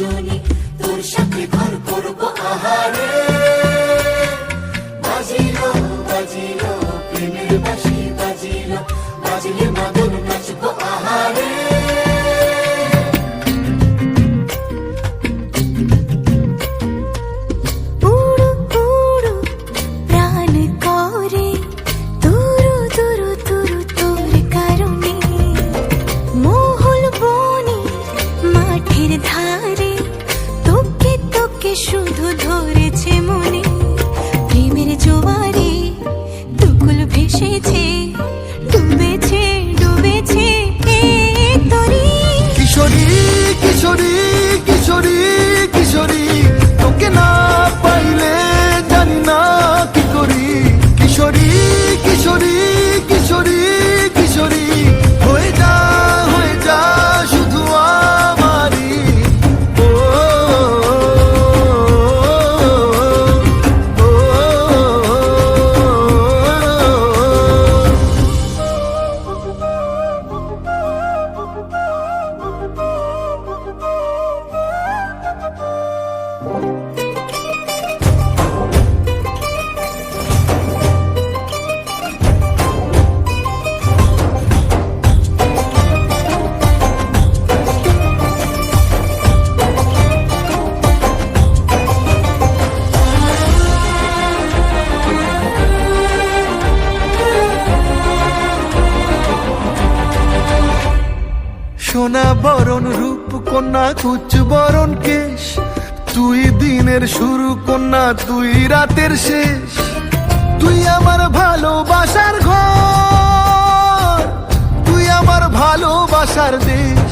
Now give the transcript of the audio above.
রজনী, তোর সাথে ঘর করবো আহারে। বাজিলো বাজিলো প্রেমের বাঁশি, বাজিলো বাজিলে মাদল নাচবো আহারে। শুধু ধরেছে মনে প্রেমের জোয়ারে, দুকুল ভেসেছে, ডুবেছে ডুবেছে এক তরি। কিশোরী কিশোরী কিশোরী কিশোরী, তোকে না পাইলে জানি না কি করি। কিশোরী কিশোরী কিশোরী কিশোরী, হয়ে যা শুধু আমারই। সোনা বরণ রূপ কন্যা, কুচ বরণ কেশ, তুই দিনের শুরু কন্যা, তুই রাতের শেষ। তুই আমার ভালোবাসার ঘর, তুই আমার ভালোবাসার দেশ।